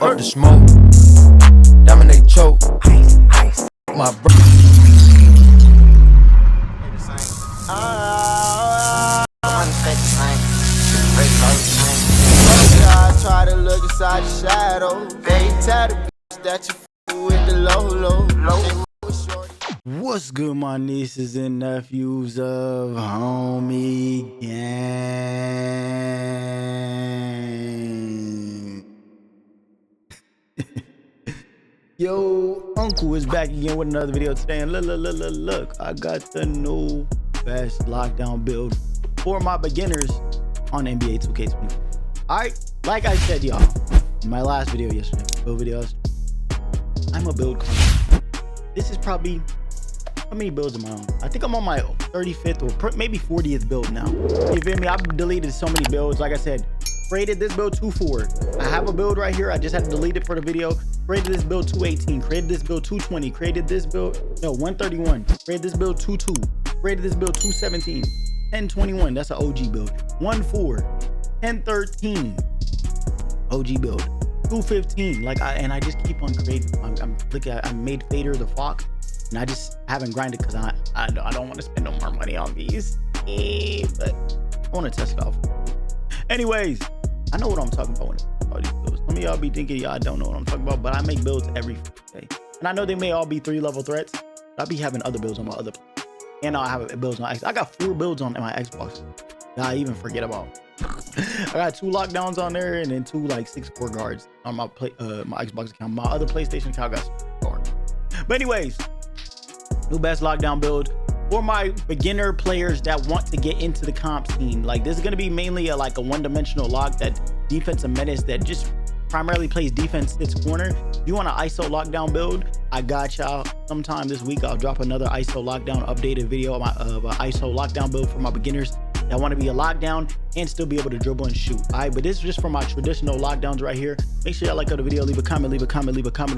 up the smoke, dominate choke, my bro. I try to look inside the shadow. They tell the bitch that you with the low. What's good, my nieces and nephews of Homie Gang? Yo, Uncle is back again with another video today, and look, I got the new best lockdown build for my beginners on NBA 2K20. Alright, like I said, y'all, in my last video yesterday, build videos, I'm a build clone. This is probably, how many builds am I on? I think I'm on my 35th or maybe 40th build now. You feel me? I've deleted so many builds. Like I said, created this build 2.4. I have a build right here. I just had to delete it for the video. Created this build 2.18. Created this build 2.20. Created this build, no, 1.31. Created this build 2.2. Created this build 2.17. 10.21. That's an OG build. 1.4. 10.13. OG build. 2.15. Like I just keep on creating. I'm looking at, I made Fader the Fox. And I just haven't grinded because I don't want to spend no more money on these. But I want to test it off. Anyways, I know what I'm talking about when I talk about these builds. Some of y'all be thinking y'all don't know what I'm talking about, but I make builds every day. And I know they may all be 3-level threats, but I'll be having other builds on my other. And I'll have builds on Xbox. I got 4 builds on my Xbox that I even forget about. I got 2 lockdowns on there and then 2 like 6-core guards on my my Xbox account. My other PlayStation account got 6 guards. But anyways, new best lockdown build for my beginner players that want to get into the comp scene. Like, this is going to be mainly a one-dimensional lock, that defensive menace that just primarily plays defense, sits corner. If you want an ISO lockdown build, I got y'all. Sometime this week I'll drop another ISO lockdown updated video of an ISO lockdown build for my beginners that want to be a lockdown and still be able to dribble and shoot. All right, but this is just for my traditional lockdowns right here. Make sure y'all like the video, leave a comment,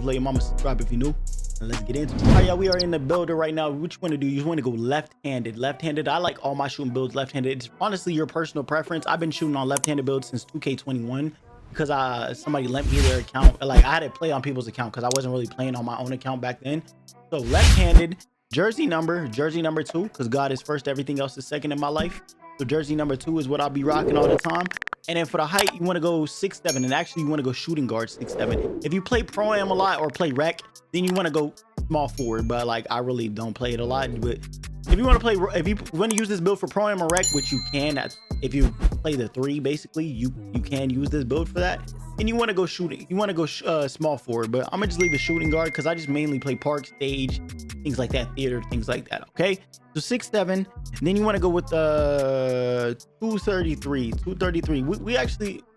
play your mama, subscribe if you're new. And let's get into it. All right, y'all, we are in the builder right now. What you want to do, you want to go left-handed. I like all my shooting builds left-handed. It's honestly your personal preference. I've been shooting on left-handed builds since 2K21 because somebody lent me their account. Like, I had to play on people's account because I wasn't really playing on my own account back then. So left-handed, jersey number 2, because God is first, everything else is second in my life. So jersey number 2 is what I'll be rocking all the time. And then for the height, you want to go 6'7", and actually you want to go shooting guard 6'7". If you play Pro-Am a lot or play Rec, then you want to go small forward. But like, I really don't play it a lot. But if you want to play, if you want to use this build for Pro-Am or Rec, which you can, that's if you play the 3, basically, you can use this build for that. And you want to go shooting, you want to go small forward. But I'm gonna just leave a shooting guard because I just mainly play park, stage, things like that, theater, things like that. Okay, so 6'7", and then you want to go with 233.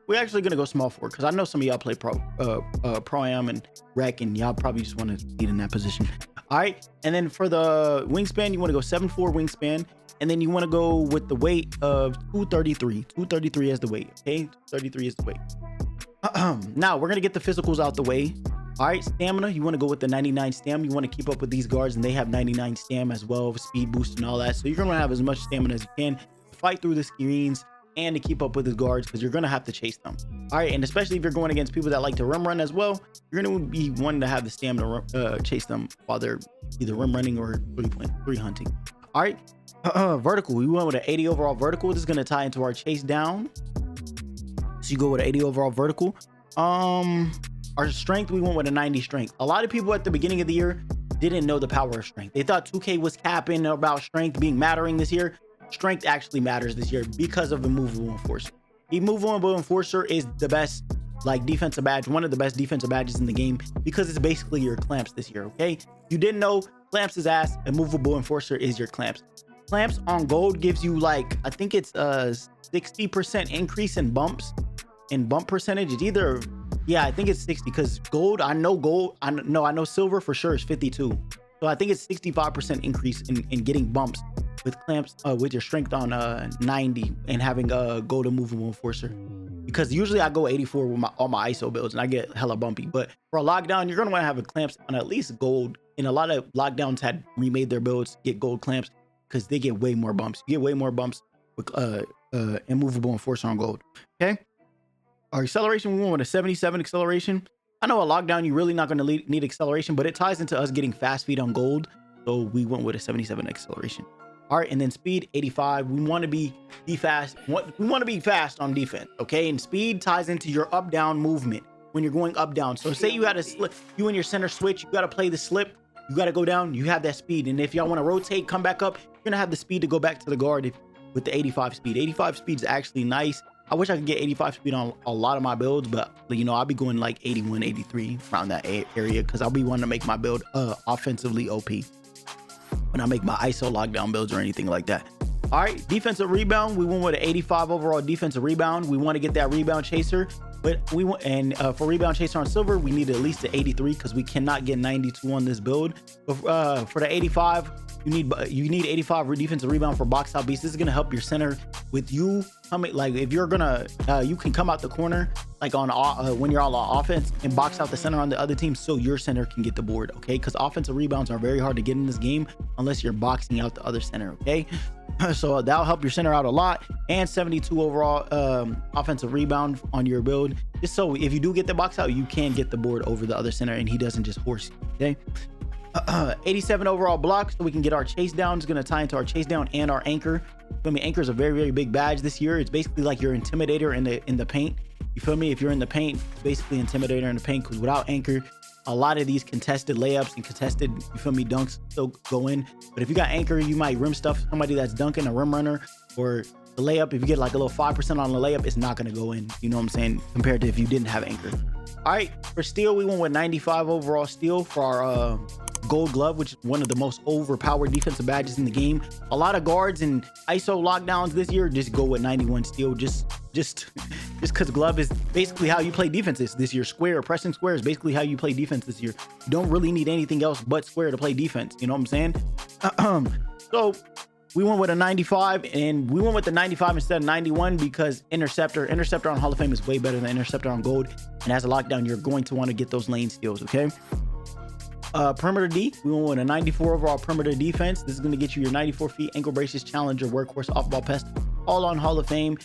We actually gonna go small forward because I know some of y'all play Pro-Am and Rec, and y'all probably just want to be in that position. All right, and then for the wingspan, you want to go 7'4" wingspan, and then you want to go with the weight of 233. 233 as the weight. Okay, 233 is the weight. Now we're gonna get the physicals out the way. All right, stamina, you want to go with the 99 stam. You want to keep up with these guards, and they have 99 stam as well, speed boost and all that. So you're gonna have as much stamina as you can to fight through the screens and to keep up with his guards, because you're gonna have to chase them. All right, and especially if you're going against people that like to rim run as well, you're gonna be wanting to have the stamina to chase them while they're either rim running or 3 hunting. All right, vertical, we went with an 80 overall vertical. This is gonna tie into our chase down. So you go with an 80 overall vertical. Our strength, we went with a 90 strength. A lot of people at the beginning of the year didn't know the power of strength. They thought 2K was capping about strength being mattering this year. Strength actually matters this year because of the movable enforcer. The movable enforcer is the best defensive badge, one of the best defensive badges in the game, because it's basically your clamps this year. Okay, you didn't know, clamps is ass, and movable enforcer is your clamps. Clamps on gold gives you I think it's a 60% increase in bump percentage. It's either, yeah, I think it's 60, because gold, I know silver for sure is 52. So I think it's 65% increase in getting bumps with clamps, with your strength on 90 and having a gold movable enforcer. Because usually I go 84 with all my ISO builds and I get hella bumpy. But for a lockdown, you're gonna want to have a clamps on at least gold. And a lot of lockdowns had remade their builds to get gold clamps because they get way more bumps. You get way more bumps with immovable enforcer on gold. Okay. Our acceleration, we went with a 77 acceleration. I know a lockdown, you're really not going to need acceleration, but it ties into us getting fast feet on gold. So we went with a 77 acceleration. All right, and then speed 85. We want to be fast. We want to be fast on defense, okay? And speed ties into your up down movement when you're going up down. So say you had a slip, you and your center switch, you got to play the slip, you got to go down, you have that speed. And if y'all want to rotate, come back up, you're gonna have the speed to go back to the guard with the 85 speed. 85 speed is actually nice. I wish I could get 85 speed on a lot of my builds, but you know, I'll be going like 81, 83 around that area because I'll be wanting to make my build offensively OP when I make my ISO lockdown builds or anything like that. All right, defensive rebound. We went with an 85 overall defensive rebound. We want to get that rebound chaser, but we want, and for rebound chaser on silver, we need at least an 83 because we cannot get 92 on this build. But, for the 85, you need 85 defensive rebound for box out beast. This is gonna help your center with you coming. Like if you're gonna, you can come out the corner like on when you're all on offense and box out the center on the other team, so your center can get the board. Okay, because offensive rebounds are very hard to get in this game unless you're boxing out the other center. Okay, so that'll help your center out a lot. And 72 overall offensive rebound on your build, just so if you do get the box out, you can get the board over the other center and he doesn't just horse you. Okay. 87 overall block, so we can get our chase down. It's going to tie into our chase down and our anchor. I mean, anchor is a very, very big badge this year. It's basically like your intimidator in the paint. You feel me? If you're in the paint, it's basically intimidator in the paint, because without anchor, a lot of these contested layups and contested, you feel me, dunks still go in. But if you got anchor, you might rim stuff somebody that's dunking, a rim runner, or the layup. If you get like a little 5% on the layup, it's not going to go in. You know what I'm saying? Compared to if you didn't have anchor. All right, for steel, we went with 95 overall steel for our gold glove, which is one of the most overpowered defensive badges in the game. A lot of guards and ISO lockdowns this year just go with 91 steel, just because glove is basically how you play defenses this year. Square, pressing square is basically how you play defense this year. You don't really need anything else but square to play defense. You know what I'm saying? So we went with a 95, and we went with the 95 instead of 91 because interceptor on Hall of Fame is way better than interceptor on gold. And as a lockdown, you're going to want to get those lane steals. Okay. Perimeter D, we went with a 94 overall perimeter defense. This is going to get you your 94 feet, ankle braces, challenger, workhorse, off ball pest, all on Hall of Fame.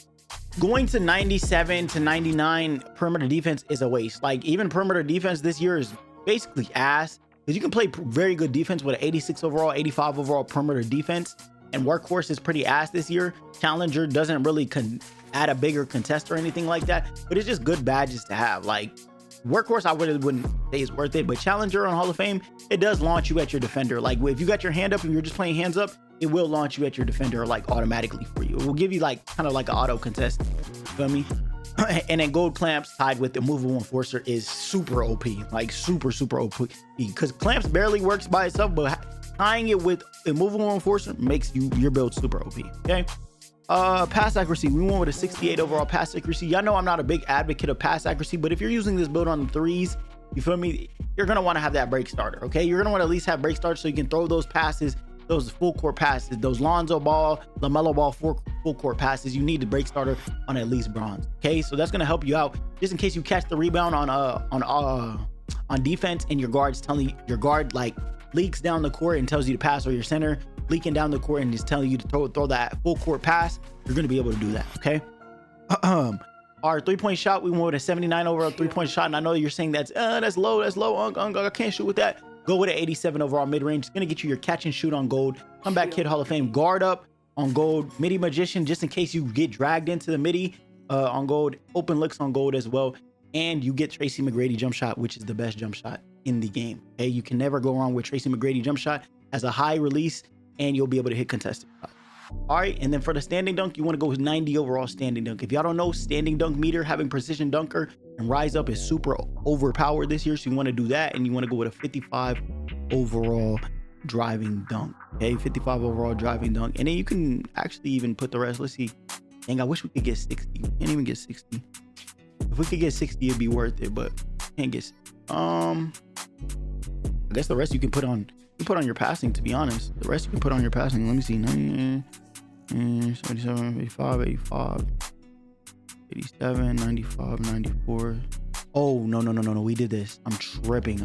Going to 97 to 99 perimeter defense is a waste. Like even perimeter defense this year is basically ass, because you can play very good defense with an 86 overall, 85 overall perimeter defense, and workhorse is pretty ass this year. Challenger doesn't really add a bigger contest or anything like that, but it's just good badges to have. Like workhorse, I wouldn't say it's worth it, but challenger on Hall of Fame, it does launch you at your defender. Like if you got your hand up and you're just playing hands up, it will launch you at your defender like automatically for you. It will give you like kind of like an auto contest. You feel me? And then gold clamps tied with the movable enforcer is super OP, like super OP, because clamps barely works by itself, but tying it with a movable enforcer makes your build super OP. Okay. Pass accuracy, we went with a 68 overall pass accuracy. Y'all know I'm not a big advocate of pass accuracy, but if you're using this build on the threes, you feel me, you're gonna want to have that break starter. Okay, you're gonna want to at least have break starter so you can throw those passes, those full court passes, those Lonzo Ball, LaMelo Ball full court passes. You need the break starter on at least bronze. Okay, so that's gonna help you out just in case you catch the rebound on defense and your guard's telling you, your guard like leaks down the court and tells you to pass, or your center leaking down the court and just telling you to throw that full court pass. You're going to be able to do that. Okay. Our 3-point shot, we went with a 79 overall 3-point shot. And I know you're saying that's low. I can't shoot with that. Go with an 87 overall mid-range. It's going to get you your catch and shoot on gold. Comeback Kid Hall of Fame, guard up on gold. Midi magician, just in case you get dragged into the midi on gold. Open looks on gold as well. And you get Tracy McGrady jump shot, which is the best jump shot in the game. Okay, you can never go wrong with Tracy McGrady jump shot. Has a high release, and you'll be able to hit contested shots. All right, and then for the standing dunk, you want to go with 90 overall standing dunk. If y'all don't know, standing dunk meter, having precision dunker and rise up is super overpowered this year, so you want to do that, and you want to go with a 55 overall driving dunk. Okay, 55 overall driving dunk, and then you can actually even put the rest. Let's see. Dang, I wish we could get 60. Can't even get 60. If we could get 60, it'd be worth it, but can't get. I guess the rest you can put on. You put on your passing, to be honest. The rest you can put on your passing. Let me see. 90, 77, 85, 85, 87, 95, 94. Oh, no. We did this. I'm tripping.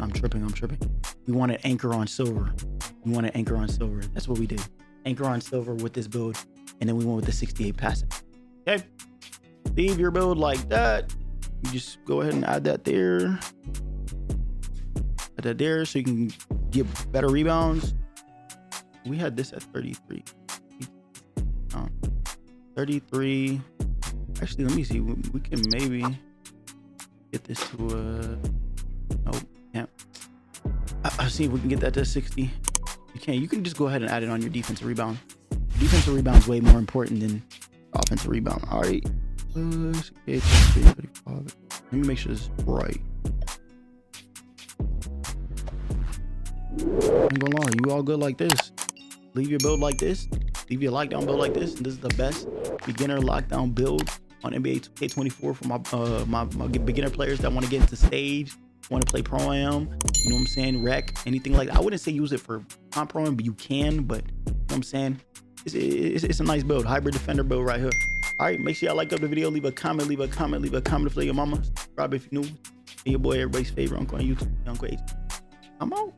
We wanted anchor on silver. That's what we did. Anchor on silver with this build. And then we went with the 68 passing. Okay. Leave your build like that. You just go ahead and add that there. Put that there so you can get better rebounds. We had this at 33. 33. Actually, let me see. We can maybe get this to nope, can't. I see if we can get that to 60. You can. You can just go ahead and add it on your defensive rebound. Defensive rebound is way more important than offensive rebound. All right. Let me make sure this is right. I ain't gonna lie, you all good like this. Leave your build like this. Leave your lockdown build like this. And this is the best beginner lockdown build on NBA 2K24 for my beginner players that want to get into stage, want to play pro-am, you know what I'm saying, rec, anything like that. I wouldn't say use it for pro-am, but you can, but you know what I'm saying? It's a nice build, hybrid defender build right here. All right, make sure y'all like up the video, leave a comment to your mama, subscribe if you're new. And your boy, everybody's favorite uncle on YouTube, Uncle H. I'm out.